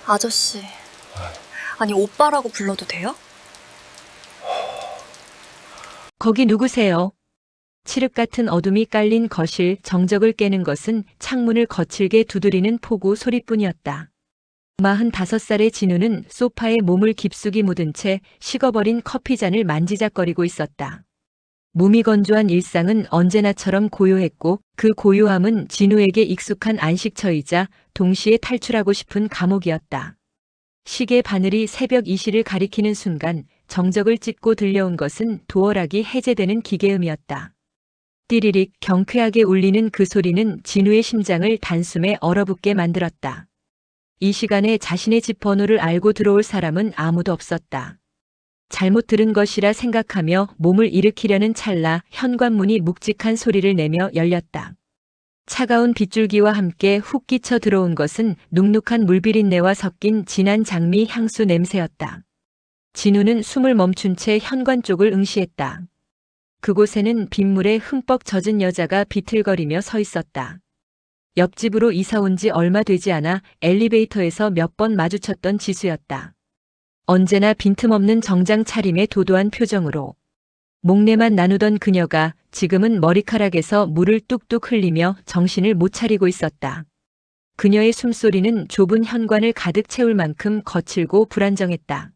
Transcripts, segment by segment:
아저씨, 아니 오빠라고 불러도 돼요? 거기 누구세요? 칠흑 같은 어둠이 깔린 거실 정적을 깨는 것은 창문을 거칠게 두드리는 폭우 소리뿐이었다. 45살의 진우는 소파에 몸을 깊숙이 묻은 채 식어버린 커피잔을 만지작거리고 있었다. 몸이 건조한 일상은 언제나처럼 고요했고 그 고요함은 진우에게 익숙한 안식처이자 동시에 탈출하고 싶은 감옥이었다. 시계 바늘이 새벽 2시를 가리키는 순간 정적을 찢고 들려온 것은 도어락이 해제되는 기계음이었다. 띠리릭 경쾌하게 울리는 그 소리는 진우의 심장을 단숨에 얼어붙게 만들었다. 이 시간에 자신의 집 번호를 알고 들어올 사람은 아무도 없었다. 잘못 들은 것이라 생각하며 몸을 일으키려는 찰나 현관문이 묵직한 소리를 내며 열렸다. 차가운 빗줄기와 함께 훅 끼쳐 들어온 것은 눅눅한 물비린내와 섞인 진한 장미 향수 냄새였다. 진우는 숨을 멈춘 채 현관 쪽을 응시했다. 그곳에는 빗물에 흠뻑 젖은 여자가 비틀거리며 서 있었다. 옆집으로 이사 온 지 얼마 되지 않아 엘리베이터에서 몇 번 마주쳤던 지수였다. 언제나 빈틈없는 정장 차림에 도도한 표정으로 목례만 나누던 그녀가 지금은 머리카락에서 물을 뚝뚝 흘리며 정신을 못 차리고 있었다. 그녀의 숨소리는 좁은 현관을 가득 채울 만큼 거칠고 불안정했다.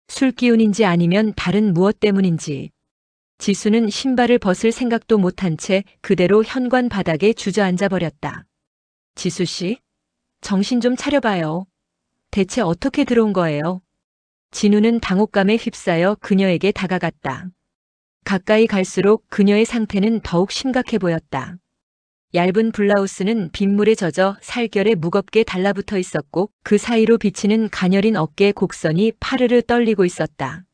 술 기운인지 아니면 다른 무엇 때문인지. 지수는 신발을 벗을 생각도 못한 채 그대로 현관 바닥에 주저앉아 버렸다. 지수 씨, 정신 좀 차려봐요. 대체 어떻게 들어온 거예요? 진우는 당혹감에 휩싸여 그녀에게 다가갔다. 가까이 갈수록 그녀의 상태는 더욱 심각해 보였다. 얇은 블라우스는 빗물에 젖어 살결에 무겁게 달라붙어 있었고 그 사이로 비치는 가녀린 어깨 곡선이 파르르 떨리고 있었다.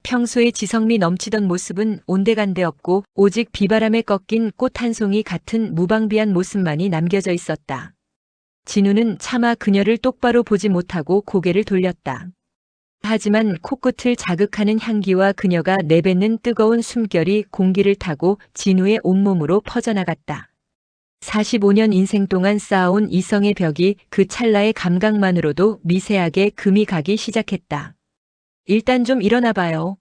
평소에 지성미 넘치던 모습은 온데간데 없고 오직 비바람에 꺾인 꽃 한 송이 같은 무방비한 모습만이 남겨져 있었다. 진우는 차마 그녀를 똑바로 보지 못하고 고개를 돌렸다. 하지만 코끝을 자극하는 향기와 그녀가 내뱉는 뜨거운 숨결이 공기를 타고 진우의 온몸으로 퍼져나갔다. 45년 인생 동안 쌓아온 이성의 벽이 그 찰나의 감각만으로도 미세하게 금이 가기 시작했다. 일단 좀 일어나 봐요.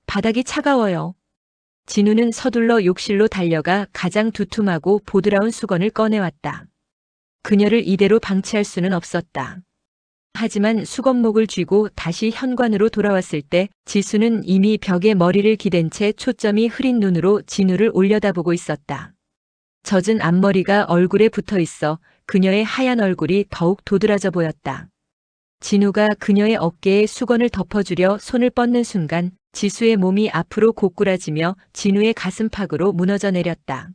바닥이 차가워요. 진우는 서둘러 욕실로 달려가 가장 두툼하고 보드라운 수건을 꺼내왔다. 그녀를 이대로 방치할 수는 없었다. 하지만 수건목을 쥐고 다시 현관으로 돌아왔을 때 지수는 이미 벽에 머리를 기댄 채 초점이 흐린 눈으로 진우를 올려다보고 있었다. 젖은 앞머리가 얼굴에 붙어 있어 그녀의 하얀 얼굴이 더욱 도드라져 보였다. 진우가 그녀의 어깨에 수건을 덮어주려 손을 뻗는 순간 지수의 몸이 앞으로 고꾸라지며 진우의 가슴팍으로 무너져 내렸다.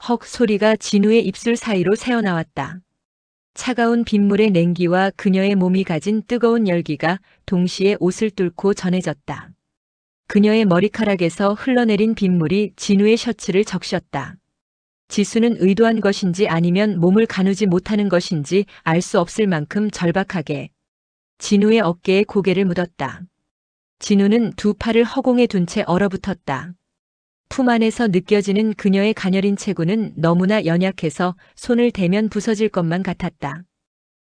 헉 소리가 진우의 입술 사이로 새어나왔다. 차가운 빗물의 냉기와 그녀의 몸이 가진 뜨거운 열기가 동시에 옷을 뚫고 전해졌다. 그녀의 머리카락에서 흘러내린 빗물이 진우의 셔츠를 적셨다. 지수는 의도한 것인지 아니면 몸을 가누지 못하는 것인지 알 수 없을 만큼 절박하게 진우의 어깨에 고개를 묻었다. 진우는 두 팔을 허공에 둔 채 얼어붙었다. 품 안에서 느껴지는 그녀의 가녀린 체구는 너무나 연약해서 손을 대면 부서질 것만 같았다.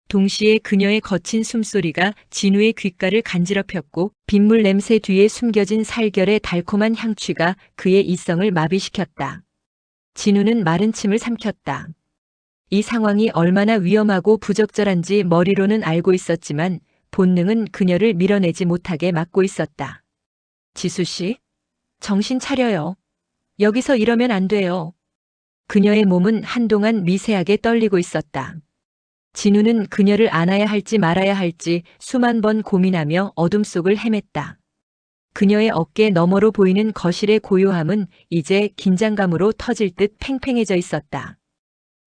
동시에 그녀의 거친 숨소리가 진우의 귓가를 간지럽혔고 빗물 냄새 뒤에 숨겨진 살결의 달콤한 향취가 그의 이성을 마비시켰다. 진우는 마른 침을 삼켰다. 이 상황이 얼마나 위험하고 부적절한지 머리로는 알고 있었지만 본능은 그녀를 밀어내지 못하게 막고 있었다. 지수 씨, 정신 차려요. 여기서 이러면 안 돼요. 그녀의 몸은 한동안 미세하게 떨리고 있었다. 진우는 그녀를 안아야 할지 말아야 할지 수만 번 고민하며 어둠 속을 헤맸다. 그녀의 어깨 너머로 보이는 거실의 고요함은 이제 긴장감으로 터질 듯 팽팽해져 있었다.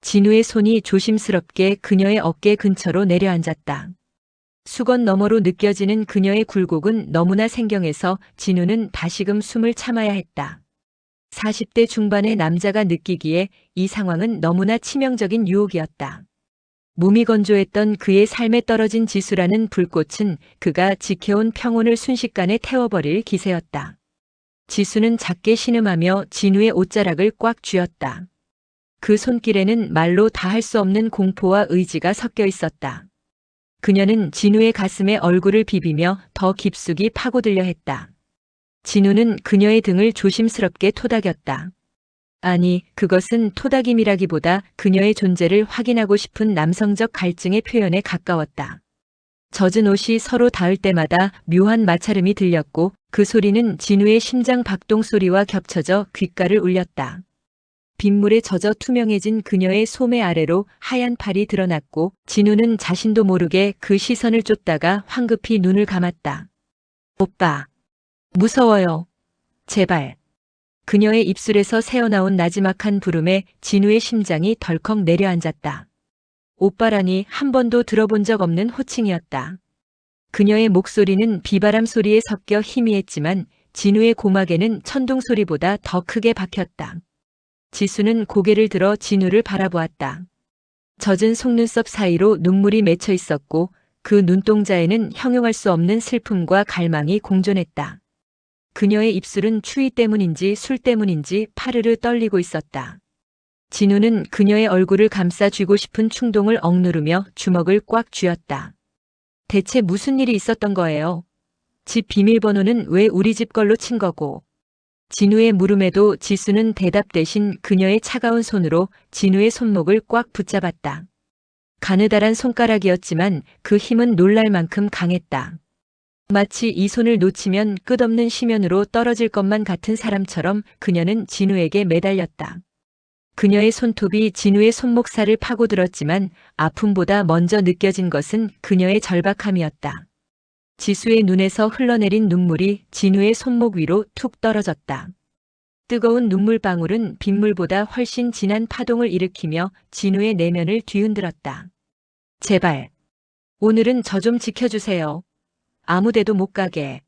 진우의 손이 조심스럽게 그녀의 어깨 근처로 내려앉았다. 수건 너머로 느껴지는 그녀의 굴곡은 너무나 생경해서 진우는 다시금 숨을 참아야 했다. 40대 중반의 남자가 느끼기에 이 상황은 너무나 치명적인 유혹이었다. 몸이 건조했던 그의 삶에 떨어진 지수라는 불꽃은 그가 지켜온 평온을 순식간에 태워버릴 기세였다. 지수는 작게 신음하며 진우의 옷자락을 꽉 쥐었다. 그 손길에는 말로 다 할 수 없는 공포와 의지가 섞여 있었다. 그녀는 진우의 가슴에 얼굴을 비비며 더 깊숙이 파고들려 했다. 진우는 그녀의 등을 조심스럽게 토닥였다. 아니, 그것은 토닥임이라기보다 그녀의 존재를 확인하고 싶은 남성적 갈증의 표현에 가까웠다. 젖은 옷이 서로 닿을 때마다 묘한 마찰음이 들렸고 그 소리는 진우의 심장 박동 소리와 겹쳐져 귓가를 울렸다. 빗물에 젖어 투명해진 그녀의 소매 아래로 하얀 팔이 드러났고 진우는 자신도 모르게 그 시선을 쫓다가 황급히 눈을 감았다. 오빠. 무서워요. 제발. 그녀의 입술에서 새어나온 나지막한 부름에 진우의 심장이 덜컥 내려앉았다. 오빠라니 한 번도 들어본 적 없는 호칭이었다. 그녀의 목소리는 비바람 소리에 섞여 희미했지만 진우의 고막에는 천둥 소리보다 더 크게 박혔다. 지수는 고개를 들어 진우를 바라보았다. 젖은 속눈썹 사이로 눈물이 맺혀 있었고 그 눈동자에는 형용할 수 없는 슬픔과 갈망이 공존했다. 그녀의 입술은 추위 때문인지 술 때문인지 파르르 떨리고 있었다. 진우는 그녀의 얼굴을 감싸 쥐고 싶은 충동을 억누르며 주먹을 꽉 쥐었다. 대체 무슨 일이 있었던 거예요? 집 비밀번호는 왜 우리 집 걸로 친 거고? 진우의 물음에도 지수는 대답 대신 그녀의 차가운 손으로 진우의 손목을 꽉 붙잡았다. 가느다란 손가락이었지만 그 힘은 놀랄 만큼 강했다. 마치 이 손을 놓치면 끝없는 심연으로 떨어질 것만 같은 사람처럼 그녀는 진우에게 매달렸다. 그녀의 손톱이 진우의 손목살을 파고들었지만 아픔보다 먼저 느껴진 것은 그녀의 절박함이었다. 지수의 눈에서 흘러내린 눈물이 진우의 손목 위로 툭 떨어졌다. 뜨거운 눈물방울은 빗물보다 훨씬 진한 파동을 일으키며 진우의 내면을 뒤흔들었다. 제발. 오늘은 저 좀 지켜주세요. 아무데도 못 가게.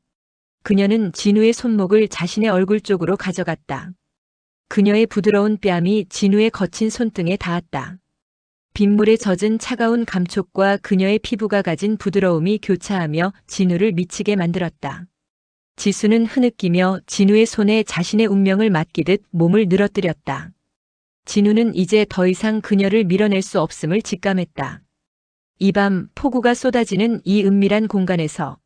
그녀는 진우의 손목을 자신의 얼굴 쪽으로 가져갔다. 그녀의 부드러운 뺨이 진우의 거친 손등에 닿았다. 빗물에 젖은 차가운 감촉과 그녀의 피부가 가진 부드러움이 교차하며 진우를 미치게 만들었다. 지수는 흐느끼며 진우의 손에 자신의 운명을 맡기듯 몸을 늘어뜨렸다. 진우는 이제 더 이상 그녀를 밀어낼 수 없음을 직감했다. 이 밤 폭우가 쏟아지는 이 은밀한 공간에서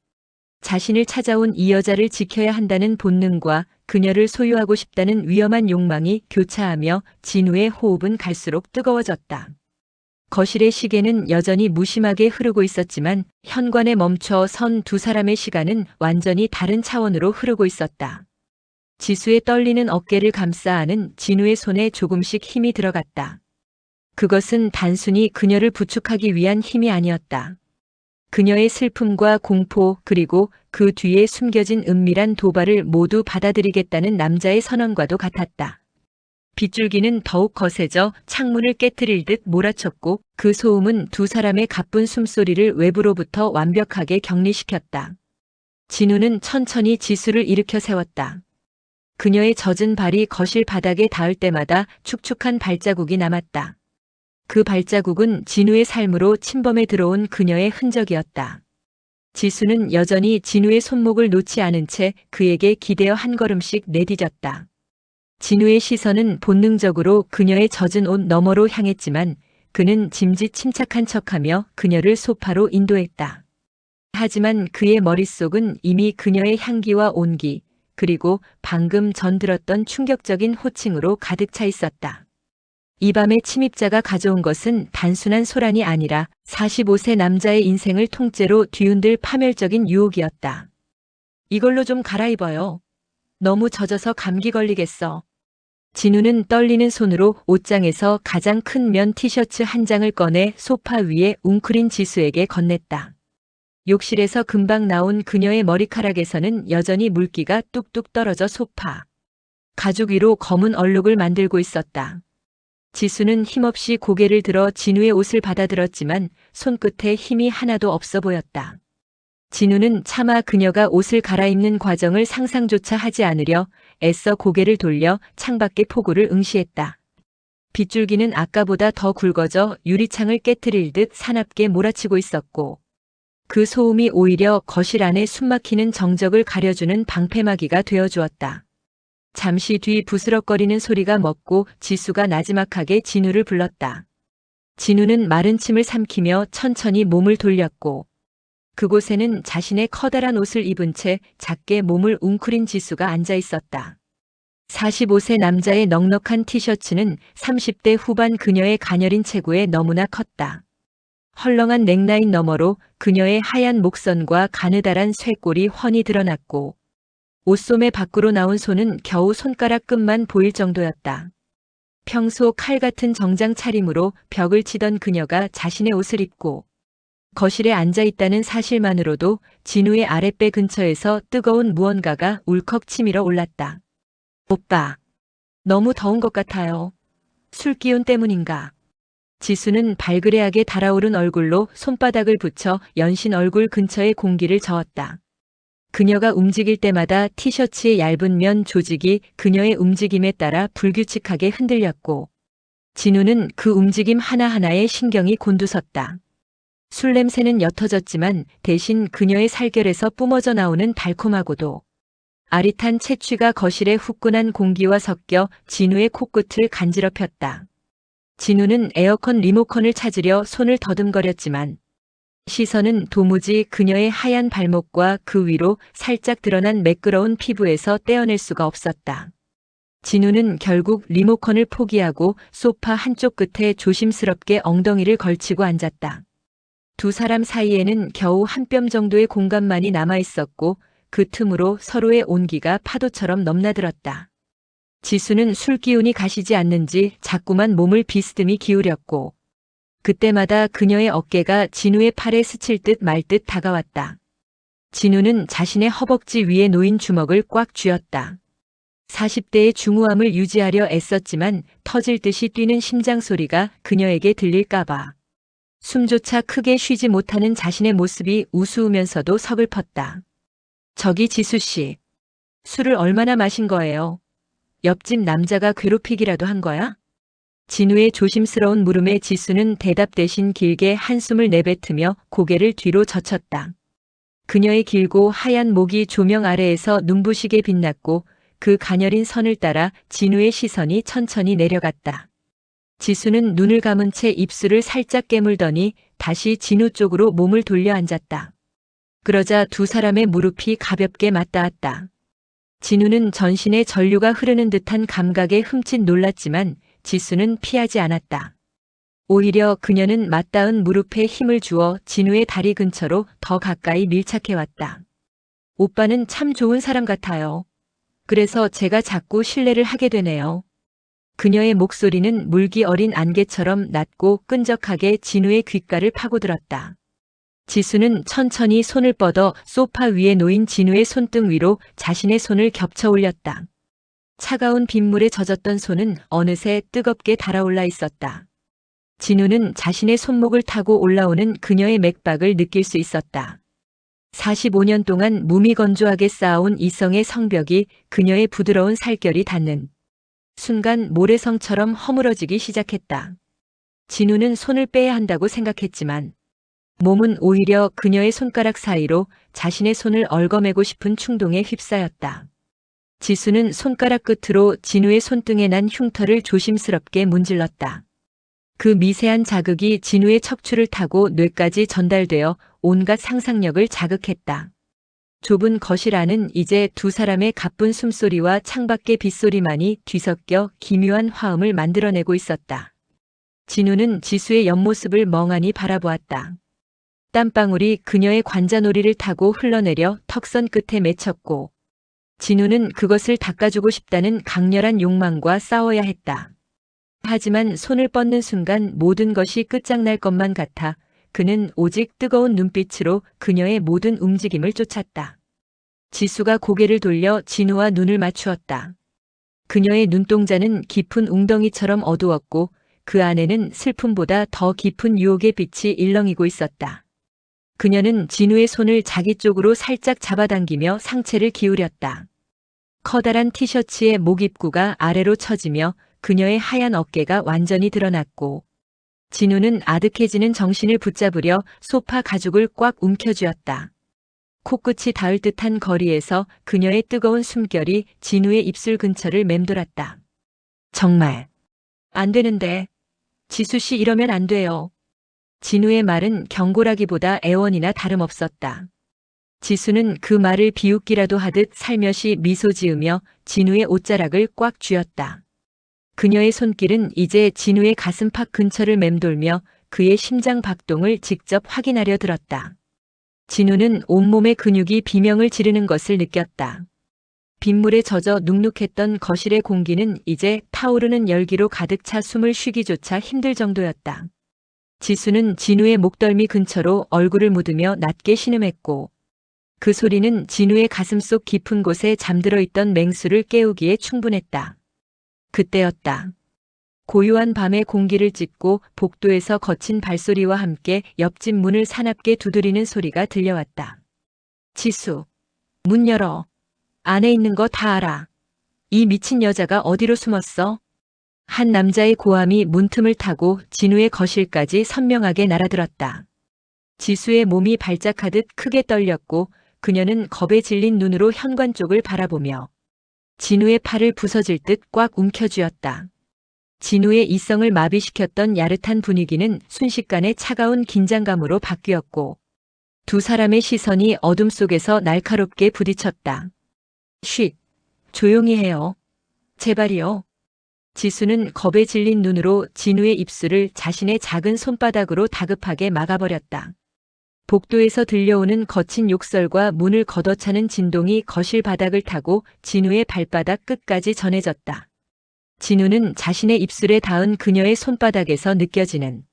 자신을 찾아온 이 여자를 지켜야 한다는 본능과 그녀를 소유하고 싶다는 위험한 욕망이 교차하며 진우의 호흡은 갈수록 뜨거워졌다. 거실의 시계는 여전히 무심하게 흐르고 있었지만 현관에 멈춰 선 두 사람의 시간은 완전히 다른 차원으로 흐르고 있었다. 지수의 떨리는 어깨를 감싸 안은 진우의 손에 조금씩 힘이 들어갔다. 그것은 단순히 그녀를 부축하기 위한 힘이 아니었다. 그녀의 슬픔과 공포 그리고 그 뒤에 숨겨진 은밀한 도발을 모두 받아들이겠다는 남자의 선언과도 같았다. 빗줄기는 더욱 거세져 창문을 깨트릴 듯 몰아쳤고 그 소음은 두 사람의 가쁜 숨소리를 외부로부터 완벽하게 격리시켰다. 진우는 천천히 지수를 일으켜 세웠다. 그녀의 젖은 발이 거실 바닥에 닿을 때마다 축축한 발자국이 남았다. 그 발자국은 진우의 삶으로 침범해 들어온 그녀의 흔적이었다. 지수는 여전히 진우의 손목을 놓지 않은 채 그에게 기대어 한 걸음씩 내디뎠다. 진우의 시선은 본능적으로 그녀의 젖은 옷 너머로 향했지만 그는 짐짓 침착한 척하며 그녀를 소파로 인도했다. 하지만 그의 머릿속은 이미 그녀의 향기와 온기, 그리고 방금 전 들었던 충격적인 호칭으로 가득 차 있었다. 이 밤에 침입자가 가져온 것은 단순한 소란이 아니라 45세 남자의 인생을 통째로 뒤흔들 파멸적인 유혹이었다. 이걸로 좀 갈아입어요. 너무 젖어서 감기 걸리겠어. 진우는 떨리는 손으로 옷장에서 가장 큰 면 티셔츠 한 장을 꺼내 소파 위에 웅크린 지수에게 건넸다. 욕실에서 금방 나온 그녀의 머리카락에서는 여전히 물기가 뚝뚝 떨어져 소파 가죽 위로 검은 얼룩을 만들고 있었다. 지수는 힘없이 고개를 들어 진우의 옷을 받아들었지만 손끝에 힘이 하나도 없어 보였다. 진우는 차마 그녀가 옷을 갈아입는 과정을 상상조차 하지 않으려 애써 고개를 돌려 창밖의 폭우를 응시했다. 빗줄기는 아까보다 더 굵어져 유리창을 깨트릴 듯 사납게 몰아치고 있었고 그 소음이 오히려 거실 안에 숨막히는 정적을 가려주는 방패막이가 되어주었다. 잠시 뒤 부스럭거리는 소리가 멎고 지수가 나지막하게 진우를 불렀다. 진우는 마른 침을 삼키며 천천히 몸을 돌렸고 그곳에는 자신의 커다란 옷을 입은 채 작게 몸을 웅크린 지수가 앉아 있었다. 45세 남자의 넉넉한 티셔츠는 30대 후반 그녀의 가녀린 체구에 너무나 컸다. 헐렁한 넥라인 너머로 그녀의 하얀 목선과 가느다란 쇄골이 훤히 드러났고 옷소매 밖으로 나온 손은 겨우 손가락 끝만 보일 정도였다. 평소 칼 같은 정장 차림으로 벽을 치던 그녀가 자신의 옷을 입고 거실에 앉아 있다는 사실만으로도 진우의 아랫배 근처에서 뜨거운 무언가가 울컥 치밀어 올랐다. 오빠, 너무 더운 것 같아요. 술 기운 때문인가? 지수는 발그레하게 달아오른 얼굴로 손바닥을 붙여 연신 얼굴 근처의 공기를 저었다. 그녀가 움직일 때마다 티셔츠의 얇은 면 조직이 그녀의 움직임에 따라 불규칙하게 흔들렸고 진우는 그 움직임 하나하나에 신경이 곤두섰다. 술 냄새는 옅어졌지만 대신 그녀의 살결에서 뿜어져 나오는 달콤하고도 아릿한 채취가 거실의 후끈한 공기와 섞여 진우의 코끝을 간지럽혔다. 진우는 에어컨 리모컨을 찾으려 손을 더듬거렸지만 시선은 도무지 그녀의 하얀 발목과 그 위로 살짝 드러난 매끄러운 피부에서 떼어낼 수가 없었다. 진우는 결국 리모컨을 포기하고 소파 한쪽 끝에 조심스럽게 엉덩이를 걸치고 앉았다. 두 사람 사이에는 겨우 한 뼘 정도의 공간만이 남아 있었고 그 틈으로 서로의 온기가 파도처럼 넘나들었다. 지수는 술 기운이 가시지 않는지 자꾸만 몸을 비스듬히 기울였고 그때마다 그녀의 어깨가 진우의 팔에 스칠 듯 말 듯 다가왔다. 진우는 자신의 허벅지 위에 놓인 주먹을 꽉 쥐었다. 40대의 중후함을 유지하려 애썼지만 터질 듯이 뛰는 심장 소리가 그녀에게 들릴까봐 숨조차 크게 쉬지 못하는 자신의 모습이 우스우면서도 서글펐다. 저기 지수 씨, 술을 얼마나 마신 거예요? 옆집 남자가 괴롭히기라도 한 거야? 진우의 조심스러운 물음에 지수는 대답 대신 길게 한숨을 내뱉으며 고개를 뒤로 젖혔다. 그녀의 길고 하얀 목이 조명 아래에서 눈부시게 빛났고 그 가녀린 선을 따라 진우의 시선이 천천히 내려갔다. 지수는 눈을 감은 채 입술을 살짝 깨물더니 다시 진우 쪽으로 몸을 돌려 앉았다. 그러자 두 사람의 무릎이 가볍게 맞닿았다. 진우는 전신에 전류가 흐르는 듯한 감각에 흠칫 놀랐지만 지수는 피하지 않았다. 오히려 그녀는 맞닿은 무릎에 힘을 주어 진우의 다리 근처로 더 가까이 밀착해왔다. 오빠는 참 좋은 사람 같아요. 그래서 제가 자꾸 신뢰를 하게 되네요. 그녀의 목소리는 물기 어린 안개처럼 낮고 끈적하게 진우의 귓가를 파고들었다. 지수는 천천히 손을 뻗어 소파 위에 놓인 진우의 손등 위로 자신의 손을 겹쳐 올렸다. 차가운 빗물에 젖었던 손은 어느새 뜨겁게 달아올라 있었다. 진우는 자신의 손목을 타고 올라오는 그녀의 맥박을 느낄 수 있었다. 45년 동안 무미건조하게 쌓아온 이성의 성벽이 그녀의 부드러운 살결이 닿는 순간 모래성처럼 허물어지기 시작했다. 진우는 손을 빼야 한다고 생각했지만 몸은 오히려 그녀의 손가락 사이로 자신의 손을 얽어매고 싶은 충동에 휩싸였다. 지수는 손가락 끝으로 진우의 손등에 난 흉터를 조심스럽게 문질렀다. 그 미세한 자극이 진우의 척추를 타고 뇌까지 전달되어 온갖 상상력을 자극했다. 좁은 거실 안은 이제 두 사람의 가쁜 숨소리와 창밖의 빗소리만이 뒤섞여 기묘한 화음을 만들어내고 있었다. 진우는 지수의 옆모습을 멍하니 바라보았다. 땀방울이 그녀의 관자놀이를 타고 흘러내려 턱선 끝에 맺혔고 진우는 그것을 닦아주고 싶다는 강렬한 욕망과 싸워야 했다. 하지만 손을 뻗는 순간 모든 것이 끝장날 것만 같아 그는 오직 뜨거운 눈빛으로 그녀의 모든 움직임을 쫓았다. 지수가 고개를 돌려 진우와 눈을 맞추었다. 그녀의 눈동자는 깊은 웅덩이처럼 어두웠고 그 안에는 슬픔보다 더 깊은 유혹의 빛이 일렁이고 있었다. 그녀는 진우의 손을 자기 쪽으로 살짝 잡아당기며 상체를 기울였다. 커다란 티셔츠의 목 입구가 아래로 처지며 그녀의 하얀 어깨가 완전히 드러났고 진우는 아득해지는 정신을 붙잡으려 소파 가죽을 꽉 움켜쥐었다. 코끝이 닿을 듯한 거리에서 그녀의 뜨거운 숨결이 진우의 입술 근처를 맴돌았다. 정말 안 되는데. 지수 씨 이러면 안 돼요. 진우의 말은 경고라기보다 애원이나 다름없었다. 지수는 그 말을 비웃기라도 하듯 살며시 미소 지으며 진우의 옷자락을 꽉 쥐었다. 그녀의 손길은 이제 진우의 가슴팍 근처를 맴돌며 그의 심장 박동을 직접 확인하려 들었다. 진우는 온몸의 근육이 비명을 지르는 것을 느꼈다. 빗물에 젖어 눅눅했던 거실의 공기는 이제 타오르는 열기로 가득 차 숨을 쉬기조차 힘들 정도였다. 지수는 진우의 목덜미 근처로 얼굴을 묻으며 낮게 신음했고 그 소리는 진우의 가슴속 깊은 곳에 잠들어 있던 맹수를 깨우기에 충분했다. 그때였다. 고요한 밤의 공기를 찢고 복도에서 거친 발소리와 함께 옆집 문을 사납게 두드리는 소리가 들려왔다. 지수, 문 열어. 안에 있는 거 다 알아. 이 미친 여자가 어디로 숨었어? 한 남자의 고함이 문틈을 타고 진우의 거실까지 선명하게 날아들었다. 지수의 몸이 발작하듯 크게 떨렸고 그녀는 겁에 질린 눈으로 현관 쪽을 바라보며 진우의 팔을 부서질 듯 꽉 움켜쥐었다. 진우의 이성을 마비시켰던 야릇한 분위기는 순식간에 차가운 긴장감으로 바뀌었고 두 사람의 시선이 어둠 속에서 날카롭게 부딪혔다. 쉿, 조용히 해요. 제발이요. 지수는 겁에 질린 눈으로 진우의 입술을 자신의 작은 손바닥으로 다급하게 막아버렸다. 복도에서 들려오는 거친 욕설과 문을 걷어차는 진동이 거실 바닥을 타고 진우의 발바닥 끝까지 전해졌다. 진우는 자신의 입술에 닿은 그녀의 손바닥에서 느껴지는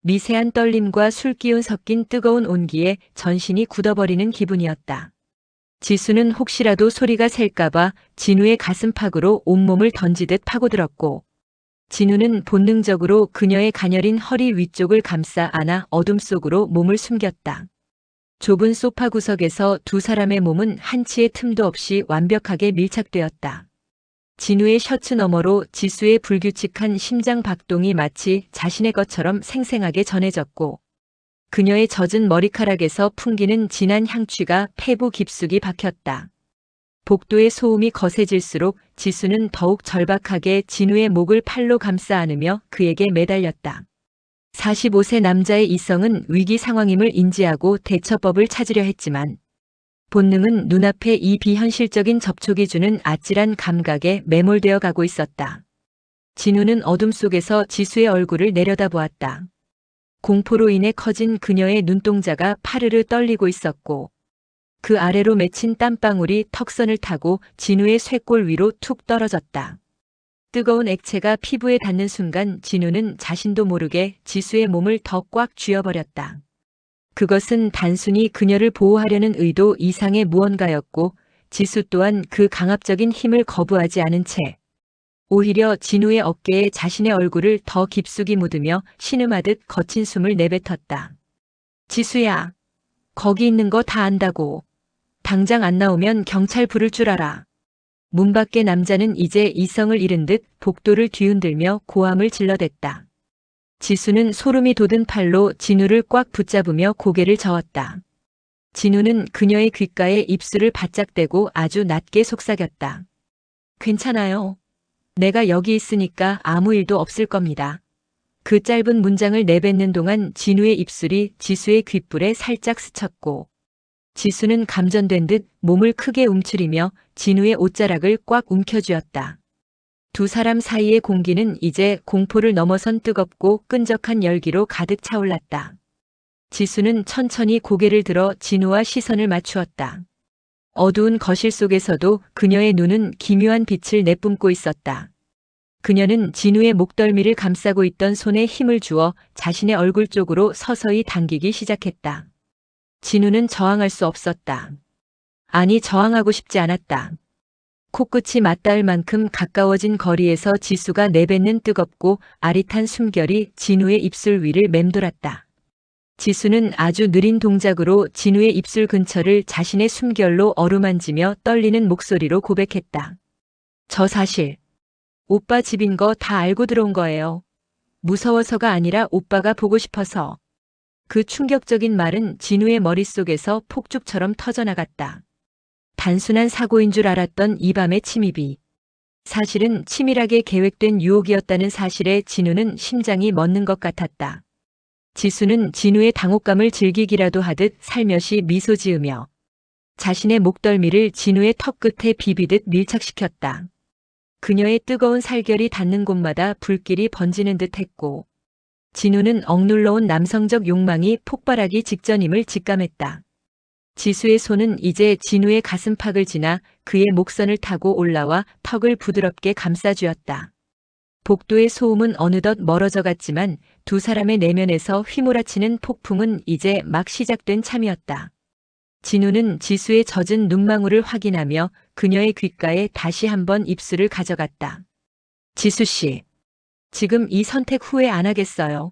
미세한 떨림과 술기운 섞인 뜨거운 온기에 전신이 굳어버리는 기분이었다. 지수는 혹시라도 소리가 셀까봐 진우의 가슴팍으로 온몸을 던지듯 파고들었고 진우는 본능적으로 그녀의 가녀린 허리 위쪽을 감싸 안아 어둠 속으로 몸을 숨겼다. 좁은 소파 구석에서 두 사람의 몸은 한치의 틈도 없이 완벽하게 밀착되었다. 진우의 셔츠 너머로 지수의 불규칙한 심장 박동이 마치 자신의 것처럼 생생하게 전해졌고 그녀의 젖은 머리카락에서 풍기는 진한 향취가 폐부 깊숙이 박혔다. 복도의 소음이 거세질수록 지수는 더욱 절박하게 진우의 목을 팔로 감싸 안으며 그에게 매달렸다. 45세 남자의 이성은 위기 상황임을 인지하고 대처법을 찾으려 했지만 본능은 눈앞에 이 비현실적인 접촉이 주는 아찔한 감각에 매몰되어 가고 있었다. 진우는 어둠 속에서 지수의 얼굴을 내려다보았다. 공포로 인해 커진 그녀의 눈동자가 파르르 떨리고 있었고 그 아래로 맺힌 땀방울이 턱선을 타고 진우의 쇄골 위로 툭 떨어졌다. 뜨거운 액체가 피부에 닿는 순간 진우는 자신도 모르게 지수의 몸을 더 꽉 쥐어버렸다. 그것은 단순히 그녀를 보호하려는 의도 이상의 무언가였고 지수 또한 그 강압적인 힘을 거부하지 않은 채 오히려 진우의 어깨에 자신의 얼굴을 더 깊숙이 묻으며 신음하듯 거친 숨을 내뱉었다. 지수야, 거기 있는 거 다 안다고. 당장 안 나오면 경찰 부를 줄 알아. 문 밖의 남자는 이제 이성을 잃은 듯 복도를 뒤흔들며 고함을 질러댔다. 지수는 소름이 돋은 팔로 진우를 꽉 붙잡으며 고개를 저었다. 진우는 그녀의 귓가에 입술을 바짝 대고 아주 낮게 속삭였다. 괜찮아요. 내가 여기 있으니까 아무 일도 없을 겁니다. 그 짧은 문장을 내뱉는 동안 진우의 입술이 지수의 귓불에 살짝 스쳤고 지수는 감전된 듯 몸을 크게 움츠리며 진우의 옷자락을 꽉 움켜쥐었다. 두 사람 사이의 공기는 이제 공포를 넘어선 뜨겁고 끈적한 열기로 가득 차올랐다. 지수는 천천히 고개를 들어 진우와 시선을 맞추었다. 어두운 거실 속에서도 그녀의 눈은 기묘한 빛을 내뿜고 있었다. 그녀는 진우의 목덜미를 감싸고 있던 손에 힘을 주어 자신의 얼굴 쪽으로 서서히 당기기 시작했다. 진우는 저항할 수 없었다. 아니, 저항하고 싶지 않았다. 코끝이 맞닿을 만큼 가까워진 거리에서 지수가 내뱉는 뜨겁고 아릿한 숨결이 진우의 입술 위를 맴돌았다. 지수는 아주 느린 동작으로 진우의 입술 근처를 자신의 숨결로 어루만지며 떨리는 목소리로 고백했다. 저 사실 오빠 집인 거 다 알고 들어온 거예요. 무서워서가 아니라 오빠가 보고 싶어서. 그 충격적인 말은 진우의 머릿속에서 폭죽처럼 터져나갔다. 단순한 사고인 줄 알았던 이 밤의 침입이 사실은 치밀하게 계획된 유혹이었다는 사실에 진우는 심장이 멎는 것 같았다. 지수는 진우의 당혹감을 즐기기라도 하듯 살며시 미소 지으며 자신의 목덜미를 진우의 턱 끝에 비비듯 밀착시켰다. 그녀의 뜨거운 살결이 닿는 곳마다 불길이 번지는 듯 했고 진우는 억눌러온 남성적 욕망이 폭발하기 직전임을 직감했다. 지수의 손은 이제 진우의 가슴팍을 지나 그의 목선을 타고 올라와 턱을 부드럽게 감싸쥐었다. 복도의 소음은 어느덧 멀어져 갔지만 두 사람의 내면에서 휘몰아치는 폭풍은 이제 막 시작된 참이었다. 진우는 지수의 젖은 눈망울을 확인하며 그녀의 귓가에 다시 한번 입술을 가져갔다. 지수 씨, 지금 이 선택 후회 안 하겠어요.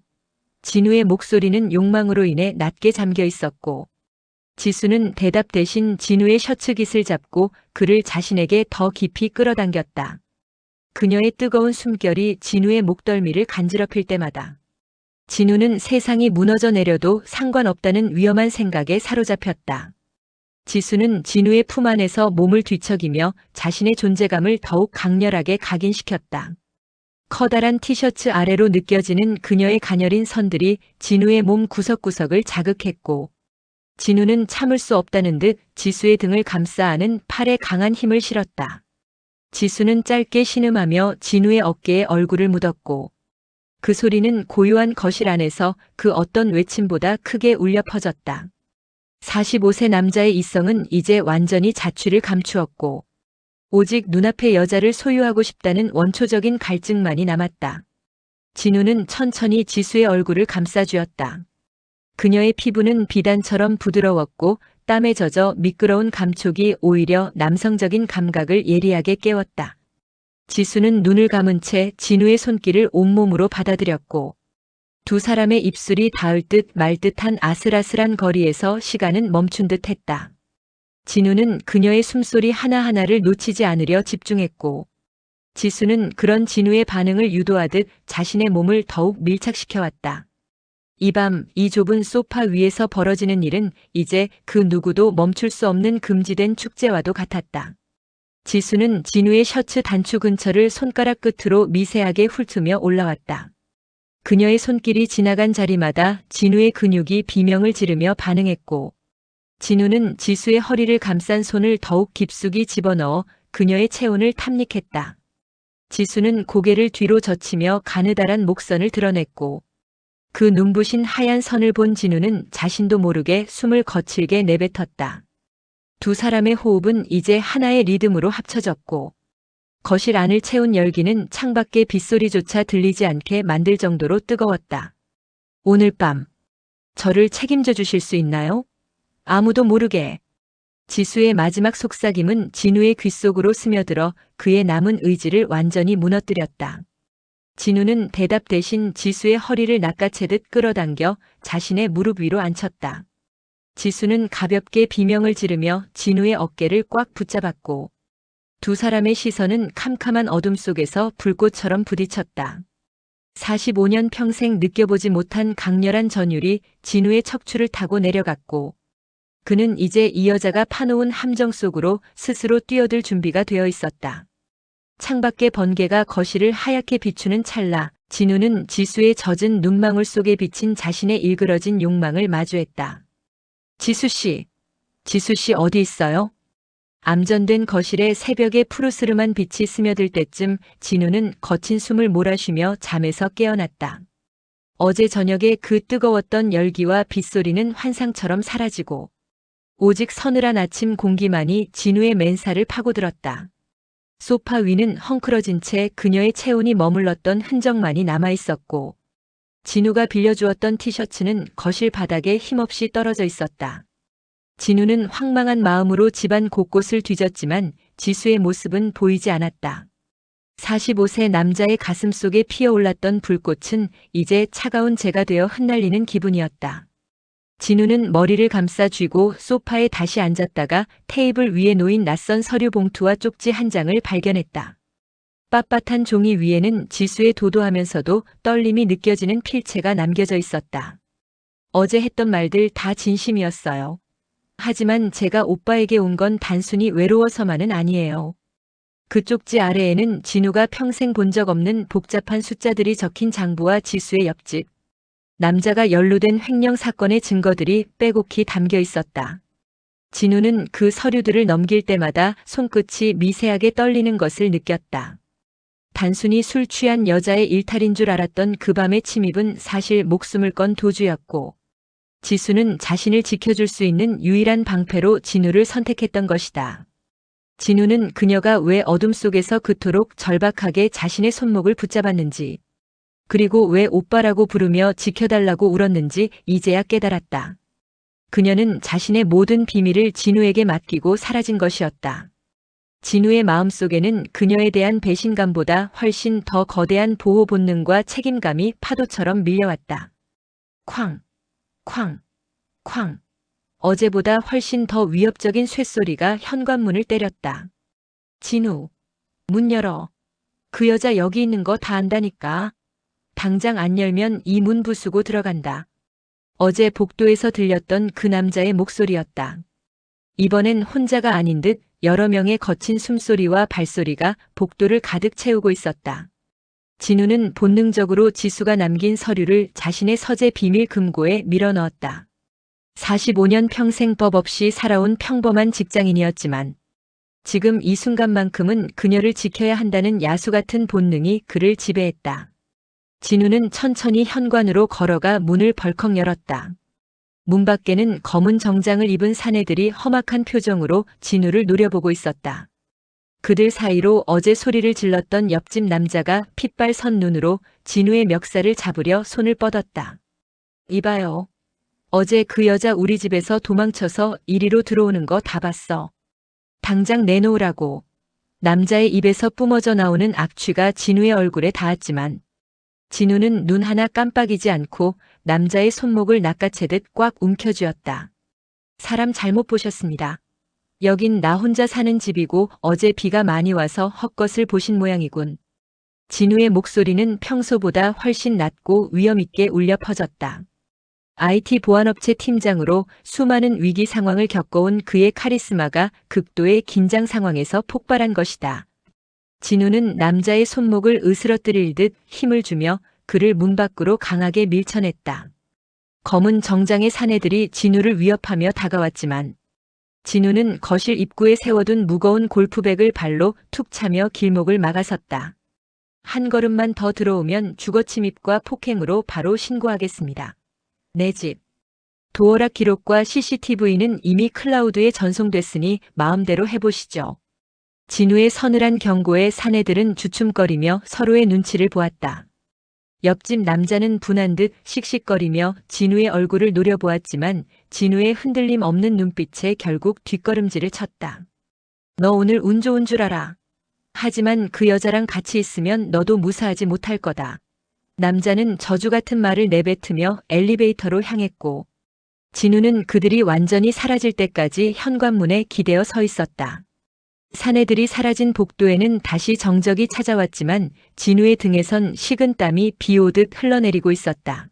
진우의 목소리는 욕망으로 인해 낮게 잠겨 있었고 지수는 대답 대신 진우의 셔츠 깃을 잡고 그를 자신에게 더 깊이 끌어당겼다. 그녀의 뜨거운 숨결이 진우의 목덜미를 간지럽힐 때마다 진우는 세상이 무너져 내려도 상관없다는 위험한 생각에 사로잡혔다. 지수는 진우의 품 안에서 몸을 뒤척이며 자신의 존재감을 더욱 강렬하게 각인시켰다. 커다란 티셔츠 아래로 느껴지는 그녀의 가녀린 선들이 진우의 몸 구석구석을 자극했고 진우는 참을 수 없다는 듯 지수의 등을 감싸 안은 팔에 강한 힘을 실었다. 지수는 짧게 신음하며 진우의 어깨에 얼굴을 묻었고 그 소리는 고요한 거실 안에서 그 어떤 외침보다 크게 울려 퍼졌다. 45세 남자의 이성은 이제 완전히 자취를 감추었고 오직 눈앞의 여자를 소유하고 싶다는 원초적인 갈증만이 남았다. 진우는 천천히 지수의 얼굴을 감싸쥐었다. 그녀의 피부는 비단처럼 부드러웠고 땀에 젖어 미끄러운 감촉이 오히려 남성적인 감각을 예리하게 깨웠다. 지수는 눈을 감은 채 진우의 손길을 온몸으로 받아들였고 두 사람의 입술이 닿을 듯 말 듯한 아슬아슬한 거리에서 시간은 멈춘 듯 했다. 진우는 그녀의 숨소리 하나하나를 놓치지 않으려 집중했고 지수는 그런 진우의 반응을 유도하듯 자신의 몸을 더욱 밀착시켜왔다. 이 밤 이 좁은 소파 위에서 벌어지는 일은 이제 그 누구도 멈출 수 없는 금지된 축제와도 같았다. 지수는 진우의 셔츠 단추 근처를 손가락 끝으로 미세하게 훑으며 올라왔다. 그녀의 손길이 지나간 자리마다 진우의 근육이 비명을 지르며 반응했고 진우는 지수의 허리를 감싼 손을 더욱 깊숙이 집어넣어 그녀의 체온을 탐닉했다. 지수는 고개를 뒤로 젖히며 가느다란 목선을 드러냈고 그 눈부신 하얀 선을 본 진우는 자신도 모르게 숨을 거칠게 내뱉었다. 두 사람의 호흡은 이제 하나의 리듬으로 합쳐졌고 거실 안을 채운 열기는 창밖의 빗소리조차 들리지 않게 만들 정도로 뜨거웠다. 오늘 밤 저를 책임져 주실 수 있나요? 아무도 모르게. 지수의 마지막 속삭임은 진우의 귓속으로 스며들어 그의 남은 의지를 완전히 무너뜨렸다. 진우는 대답 대신 지수의 허리를 낚아채듯 끌어당겨 자신의 무릎 위로 앉혔다. 지수는 가볍게 비명을 지르며 진우의 어깨를 꽉 붙잡았고 두 사람의 시선은 캄캄한 어둠 속에서 불꽃처럼 부딪혔다. 45년 평생 느껴보지 못한 강렬한 전율이 진우의 척추를 타고 내려갔고 그는 이제 이 여자가 파놓은 함정 속으로 스스로 뛰어들 준비가 되어 있었다. 창밖의 번개가 거실을 하얗게 비추는 찰나 진우는 지수의 젖은 눈망울 속에 비친 자신의 일그러진 욕망을 마주했다. 지수씨, 지수씨 어디 있어요? 암전된 거실에 새벽의 푸르스름한 빛이 스며들 때쯤 진우는 거친 숨을 몰아쉬며 잠에서 깨어났다. 어제 저녁에 그 뜨거웠던 열기와 빗소리는 환상처럼 사라지고 오직 서늘한 아침 공기만이 진우의 맨살을 파고들었다. 소파 위는 헝클어진 채 그녀의 체온이 머물렀던 흔적만이 남아있었고 진우가 빌려주었던 티셔츠는 거실 바닥에 힘없이 떨어져 있었다. 진우는 황망한 마음으로 집안 곳곳을 뒤졌지만 지수의 모습은 보이지 않았다. 45세 남자의 가슴 속에 피어올랐던 불꽃은 이제 차가운 재가 되어 흩날리는 기분이었다. 진우는 머리를 감싸 쥐고 소파에 다시 앉았다가 테이블 위에 놓인 낯선 서류 봉투와 쪽지 한 장을 발견했다. 빳빳한 종이 위에는 지수의 도도하면서도 떨림이 느껴지는 필체가 남겨져 있었다. 어제 했던 말들 다 진심이었어요. 하지만 제가 오빠에게 온 건 단순히 외로워서만은 아니에요. 그 쪽지 아래에는 진우가 평생 본 적 없는 복잡한 숫자들이 적힌 장부와 지수의 옆집, 남자가 연루된 횡령 사건의 증거들이 빼곡히 담겨 있었다. 진우는 그 서류들을 넘길 때마다 손끝이 미세하게 떨리는 것을 느꼈다. 단순히 술 취한 여자의 일탈인 줄 알았던 그 밤의 침입은 사실 목숨을 건 도주였고, 지수는 자신을 지켜줄 수 있는 유일한 방패로 진우를 선택했던 것이다. 진우는 그녀가 왜 어둠 속에서 그토록 절박하게 자신의 손목을 붙잡았는지, 그리고 왜 오빠라고 부르며 지켜달라고 울었는지 이제야 깨달았다. 그녀는 자신의 모든 비밀을 진우에게 맡기고 사라진 것이었다. 진우의 마음속에는 그녀에 대한 배신감보다 훨씬 더 거대한 보호 본능과 책임감이 파도처럼 밀려왔다. 쾅, 쾅, 쾅. 어제보다 훨씬 더 위협적인 쇳소리가 현관문을 때렸다. 진우, 문 열어. 그 여자 여기 있는 거 다 안다니까. 당장 안 열면 이 문 부수고 들어간다. 어제 복도에서 들렸던 그 남자의 목소리였다. 이번엔 혼자가 아닌 듯 여러 명의 거친 숨소리와 발소리가 복도를 가득 채우고 있었다. 진우는 본능적으로 지수가 남긴 서류를 자신의 서재 비밀 금고에 밀어넣었다. 45년 평생 법 없이 살아온 평범한 직장인이었지만 지금 이 순간만큼은 그녀를 지켜야 한다는 야수 같은 본능이 그를 지배했다. 진우는 천천히 현관으로 걸어가 문을 벌컥 열었다. 문 밖에는 검은 정장을 입은 사내들이 험악한 표정으로 진우를 노려보고 있었다. 그들 사이로 어제 소리를 질렀던 옆집 남자가 핏발 선 눈으로 진우의 멱살을 잡으려 손을 뻗었다. 이봐요. 어제 그 여자 우리 집에서 도망쳐서 이리로 들어오는 거 다 봤어. 당장 내놓으라고. 남자의 입에서 뿜어져 나오는 악취가 진우의 얼굴에 닿았지만 진우는 눈 하나 깜빡이지 않고 남자의 손목을 낚아채듯 꽉 움켜쥐었다. 사람 잘못 보셨습니다. 여긴 나 혼자 사는 집이고 어제 비가 많이 와서 헛것을 보신 모양이군. 진우의 목소리는 평소보다 훨씬 낮고 위험 있게 울려 퍼졌다. IT 보안업체 팀장으로 수많은 위기 상황을 겪어온 그의 카리스마가 극도의 긴장 상황에서 폭발한 것이다. 진우는 남자의 손목을 으스러뜨릴 듯 힘을 주며 그를 문 밖으로 강하게 밀쳐냈다. 검은 정장의 사내들이 진우를 위협하며 다가왔지만 진우는 거실 입구에 세워둔 무거운 골프백을 발로 툭 차며 길목을 막아섰다. 한 걸음만 더 들어오면 주거침입과 폭행으로 바로 신고하겠습니다. 내 집. 도어락 기록과 CCTV는 이미 클라우드에 전송됐으니 마음대로 해보시죠. 진우의 서늘한 경고에 사내들은 주춤거리며 서로의 눈치를 보았다. 옆집 남자는 분한 듯 씩씩거리며 진우의 얼굴을 노려보았지만 진우의 흔들림 없는 눈빛에 결국 뒷걸음질을 쳤다. 너 오늘 운 좋은 줄 알아. 하지만 그 여자랑 같이 있으면 너도 무사하지 못할 거다. 남자는 저주 같은 말을 내뱉으며 엘리베이터로 향했고 진우는 그들이 완전히 사라질 때까지 현관문에 기대어 서 있었다. 사내들이 사라진 복도에는 다시 정적이 찾아왔지만 진우의 등에선 식은 땀이 비 오듯 흘러내리고 있었다.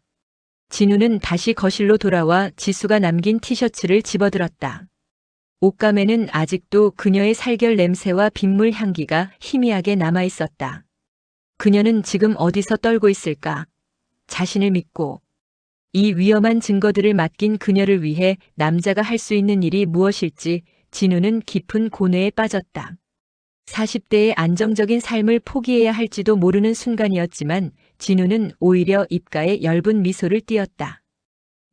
진우는 다시 거실로 돌아와 지수가 남긴 티셔츠를 집어들었다. 옷감에는 아직도 그녀의 살결 냄새와 빗물 향기가 희미하게 남아 있었다. 그녀는 지금 어디서 떨고 있을까? 자신을 믿고 이 위험한 증거들을 맡긴 그녀를 위해 남자가 할 수 있는 일이 무엇일지 진우는 깊은 고뇌에 빠졌다. 40대의 안정적인 삶을 포기해야 할지도 모르는 순간이었지만 진우는 오히려 입가에 엷은 미소를 띄었다.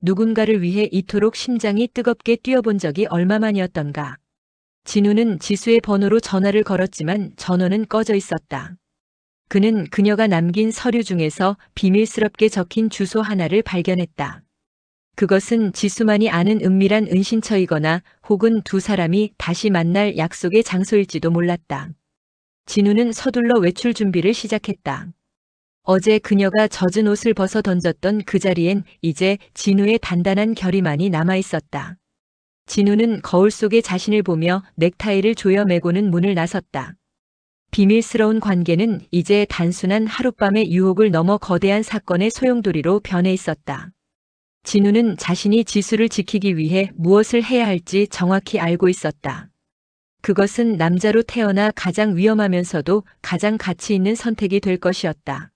누군가를 위해 이토록 심장이 뜨겁게 뛰어본 적이 얼마만이었던가. 진우는 지수의 번호로 전화를 걸었지만 전원은 꺼져 있었다. 그는 그녀가 남긴 서류 중에서 비밀스럽게 적힌 주소 하나를 발견했다. 그것은 지수만이 아는 은밀한 은신처이거나 혹은 두 사람이 다시 만날 약속의 장소일지도 몰랐다. 진우는 서둘러 외출 준비를 시작했다. 어제 그녀가 젖은 옷을 벗어 던졌던 그 자리엔 이제 진우의 단단한 결의만이 남아 있었다. 진우는 거울 속에 자신을 보며 넥타이를 조여매고는 문을 나섰다. 비밀스러운 관계는 이제 단순한 하룻밤의 유혹을 넘어 거대한 사건의 소용돌이로 변해 있었다. 진우는 자신이 지수를 지키기 위해 무엇을 해야 할지 정확히 알고 있었다. 그것은 남자로 태어나 가장 위험하면서도 가장 가치 있는 선택이 될 것이었다.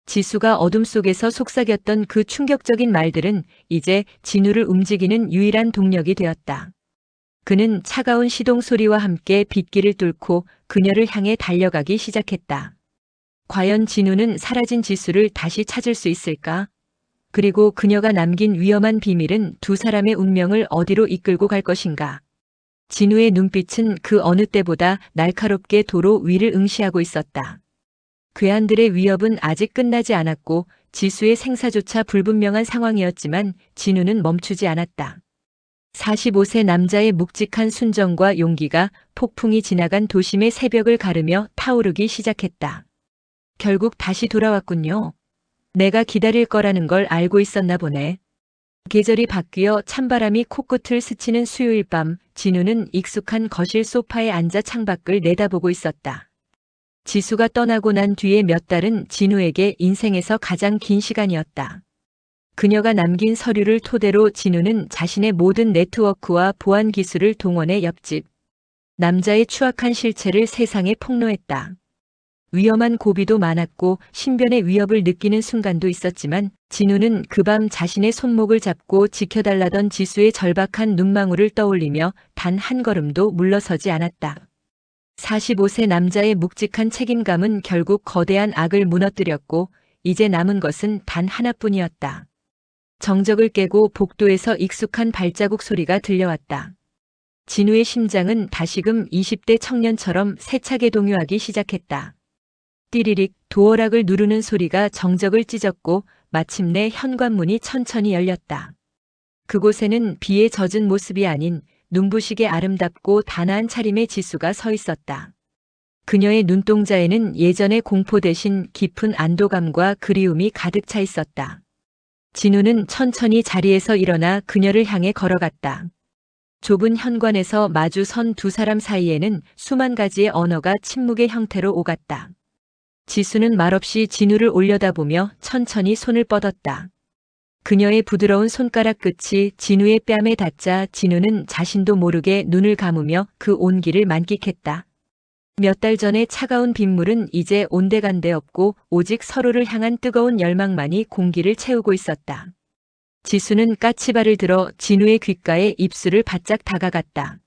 지수가 어둠 속에서 속삭였던 그 충격적인 말들은 이제 진우를 움직이는 유일한 동력이 되었다. 그는 차가운 시동 소리와 함께 빗길을 뚫고 그녀를 향해 달려가기 시작했다. 과연 진우는 사라진 지수를 다시 찾을 수 있을까? 그리고 그녀가 남긴 위험한 비밀은 두 사람의 운명을 어디로 이끌고 갈 것인가? 진우의 눈빛은 그 어느 때보다 날카롭게 도로 위를 응시하고 있었다. 괴한들의 위협은 아직 끝나지 않았고 지수의 생사조차 불분명한 상황이었지만 진우는 멈추지 않았다. 45세 남자의 묵직한 순정과 용기가 폭풍이 지나간 도심의 새벽을 가르며 타오르기 시작했다. 결국 다시 돌아왔군요. 내가 기다릴 거라는 걸 알고 있었나 보네. 계절이 바뀌어 찬바람이 코끝을 스치는 수요일 밤, 진우는 익숙한 거실 소파에 앉아 창밖을 내다보고 있었다. 지수가 떠나고 난 뒤에 몇 달은 진우에게 인생에서 가장 긴 시간이었다. 그녀가 남긴 서류를 토대로 진우는 자신의 모든 네트워크와 보안 기술을 동원해 옆집 남자의 추악한 실체를 세상에 폭로했다. 위험한 고비도 많았고 신변의 위협을 느끼는 순간도 있었지만 진우는 그 밤 자신의 손목을 잡고 지켜달라던 지수의 절박한 눈망울을 떠올리며 단 한 걸음도 물러서지 않았다. 45세 남자의 묵직한 책임감은 결국 거대한 악을 무너뜨렸고 이제 남은 것은 단 하나뿐이었다. 정적을 깨고 복도에서 익숙한 발자국 소리가 들려왔다. 진우의 심장은 다시금 20대 청년처럼 세차게 동요하기 시작했다. 띠리릭 도어락을 누르는 소리가 정적을 찢었고 마침내 현관문이 천천히 열렸다. 그곳에는 비에 젖은 모습이 아닌 눈부시게 아름답고 단아한 차림의 지수가 서 있었다. 그녀의 눈동자에는 예전의 공포 대신 깊은 안도감과 그리움이 가득 차 있었다. 진우는 천천히 자리에서 일어나 그녀를 향해 걸어갔다. 좁은 현관에서 마주 선 두 사람 사이에는 수만 가지의 언어가 침묵의 형태로 오갔다. 지수는 말없이 진우를 올려다보며 천천히 손을 뻗었다. 그녀의 부드러운 손가락 끝이 진우의 뺨에 닿자 진우는 자신도 모르게 눈을 감으며 그 온기를 만끽했다. 몇 달 전의 차가운 빗물은 이제 온데간데 없고 오직 서로를 향한 뜨거운 열망만이 공기를 채우고 있었다. 지수는 까치발을 들어 진우의 귓가에 입술을 바짝 다가갔다.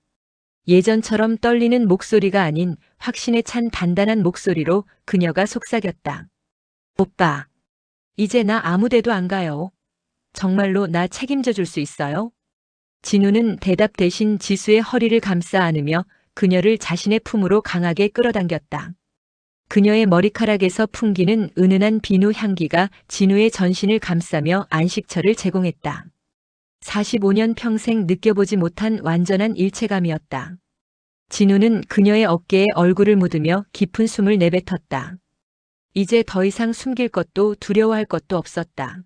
예전처럼 떨리는 목소리가 아닌 확신에 찬 단단한 목소리로 그녀가 속삭였다. 오빠, 이제 나 아무데도 안 가요. 정말로 나 책임져 줄 수 있어요? 진우는 대답 대신 지수의 허리를 감싸 안으며 그녀를 자신의 품으로 강하게 끌어당겼다. 그녀의 머리카락에서 풍기는 은은한 비누 향기가 진우의 전신을 감싸며 안식처를 제공했다. 45년 평생 느껴보지 못한 완전한 일체감이었다. 진우는 그녀의 어깨에 얼굴을 묻으며 깊은 숨을 내뱉었다. 이제 더 이상 숨길 것도 두려워할 것도 없었다.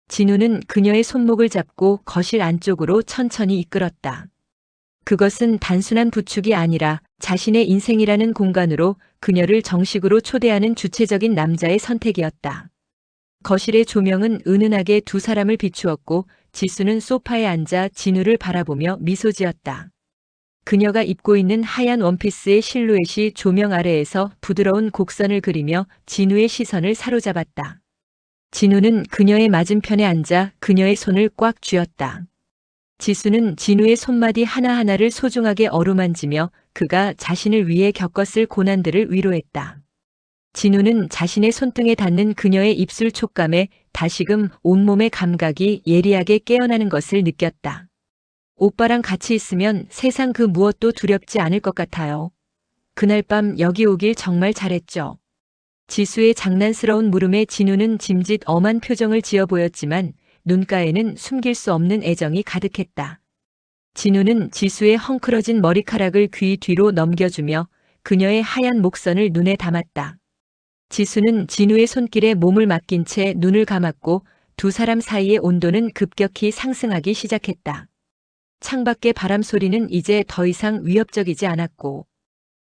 진우는 그녀의 손목을 잡고 거실 안쪽으로 천천히 이끌었다. 그것은 단순한 부축이 아니라 자신의 인생이라는 공간으로 그녀를 정식으로 초대하는 주체적인 남자의 선택이었다. 거실의 조명은 은은하게 두 사람을 비추었고 지수는 소파에 앉아 진우를 바라보며 미소 지었다. 그녀가 입고 있는 하얀 원피스의 실루엣이 조명 아래에서 부드러운 곡선을 그리며 진우의 시선을 사로잡았다. 진우는 그녀의 맞은편에 앉아 그녀의 손을 꽉 쥐었다. 지수는 진우의 손마디 하나하나를 소중하게 어루만지며 그가 자신을 위해 겪었을 고난들을 위로했다. 진우는 자신의 손등에 닿는 그녀의 입술 촉감에 다시금 온몸의 감각이 예리하게 깨어나는 것을 느꼈다. 오빠랑 같이 있으면 세상 그 무엇도 두렵지 않을 것 같아요. 그날 밤 여기 오길 정말 잘했죠. 지수의 장난스러운 물음에 진우는 짐짓 엄한 표정을 지어 보였지만 눈가에는 숨길 수 없는 애정이 가득했다. 진우는 지수의 헝클어진 머리카락을 귀 뒤로 넘겨주며 그녀의 하얀 목선을 눈에 담았다. 지수는 진우의 손길에 몸을 맡긴 채 눈을 감았고 두 사람 사이의 온도는 급격히 상승하기 시작했다. 창밖의 바람 소리는 이제 더 이상 위협적이지 않았고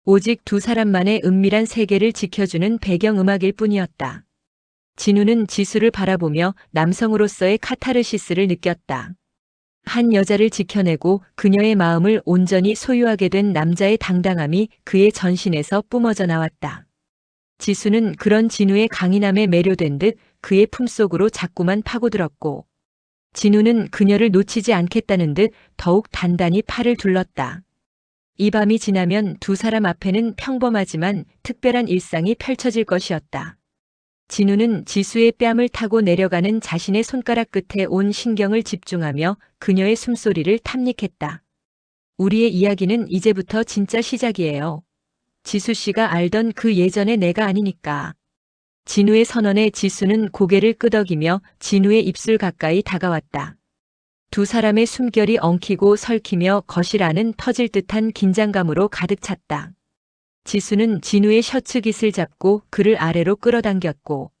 오직 두 사람만의 은밀한 세계를 지켜주는 배경음악일 뿐이었다. 진우는 지수를 바라보며 남성으로서의 카타르시스를 느꼈다. 한 여자를 지켜내고 그녀의 마음을 온전히 소유하게 된 남자의 당당함이 그의 전신에서 뿜어져 나왔다. 지수는 그런 진우의 강인함에 매료된 듯 그의 품속으로 자꾸만 파고들었고, 진우는 그녀를 놓치지 않겠다는 듯 더욱 단단히 팔을 둘렀다. 이 밤이 지나면 두 사람 앞에는 평범하지만 특별한 일상이 펼쳐질 것이었다. 진우는 지수의 뺨을 타고 내려가는 자신의 손가락 끝에 온 신경을 집중하며 그녀의 숨소리를 탐닉했다. 우리의 이야기는 이제부터 진짜 시작이에요. 지수 씨가 알던 그 예전의 내가 아니니까. 진우의 선언에 지수는 고개를 끄덕이며 진우의 입술 가까이 다가왔다. 두 사람의 숨결이 엉키고 설키며 거실 안은 터질 듯한 긴장감으로 가득 찼다. 지수는 진우의 셔츠 깃을 잡고 그를 아래로 끌어당겼고,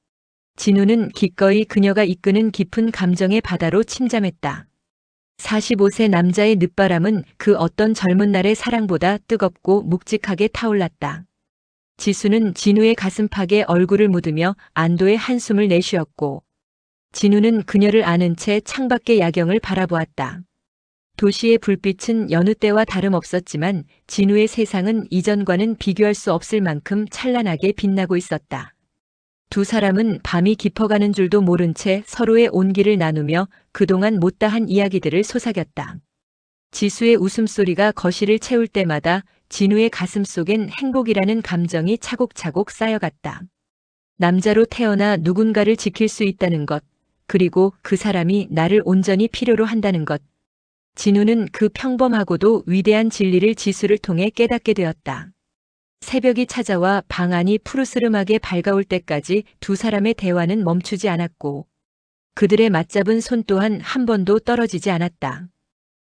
진우는 기꺼이 그녀가 이끄는 깊은 감정의 바다로 침잠했다. 45세 남자의 늦바람은 그 어떤 젊은 날의 사랑보다 뜨겁고 묵직하게 타올랐다. 지수는 진우의 가슴팍에 얼굴을 묻으며 안도의 한숨을 내쉬었고, 진우는 그녀를 아는 채 창밖의 야경을 바라보았다. 도시의 불빛은 여느 때와 다름없었지만 진우의 세상은 이전과는 비교할 수 없을 만큼 찬란하게 빛나고 있었다. 두 사람은 밤이 깊어가는 줄도 모른 채 서로의 온기를 나누며 그동안 못다한 이야기들을 속삭였다. 지수의 웃음소리가 거실을 채울 때마다 진우의 가슴 속엔 행복이라는 감정이 차곡차곡 쌓여갔다. 남자로 태어나 누군가를 지킬 수 있다는 것, 그리고 그 사람이 나를 온전히 필요로 한다는 것. 진우는 그 평범하고도 위대한 진리를 지수를 통해 깨닫게 되었다. 새벽이 찾아와 방 안이 푸르스름하게 밝아올 때까지 두 사람의 대화는 멈추지 않았고, 그들의 맞잡은 손 또한 한 번도 떨어지지 않았다.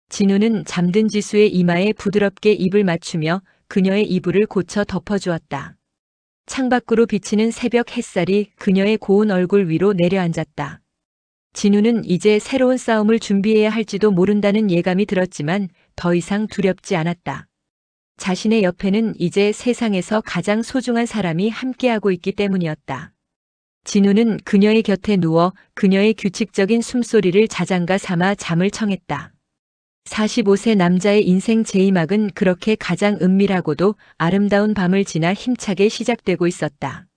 진우는 잠든 지수의 이마에 부드럽게 입을 맞추며 그녀의 이불을 고쳐 덮어주었다. 창밖으로 비치는 새벽 햇살이 그녀의 고운 얼굴 위로 내려앉았다. 진우는 이제 새로운 싸움을 준비해야 할지도 모른다는 예감이 들었지만 더 이상 두렵지 않았다. 자신의 옆에는 이제 세상에서 가장 소중한 사람이 함께하고 있기 때문이었다. 진우는 그녀의 곁에 누워 그녀의 규칙적인 숨소리를 자장가 삼아 잠을 청했다. 45세 남자의 인생 제2막은 그렇게 가장 은밀하고도 아름다운 밤을 지나 힘차게 시작되고 있었다.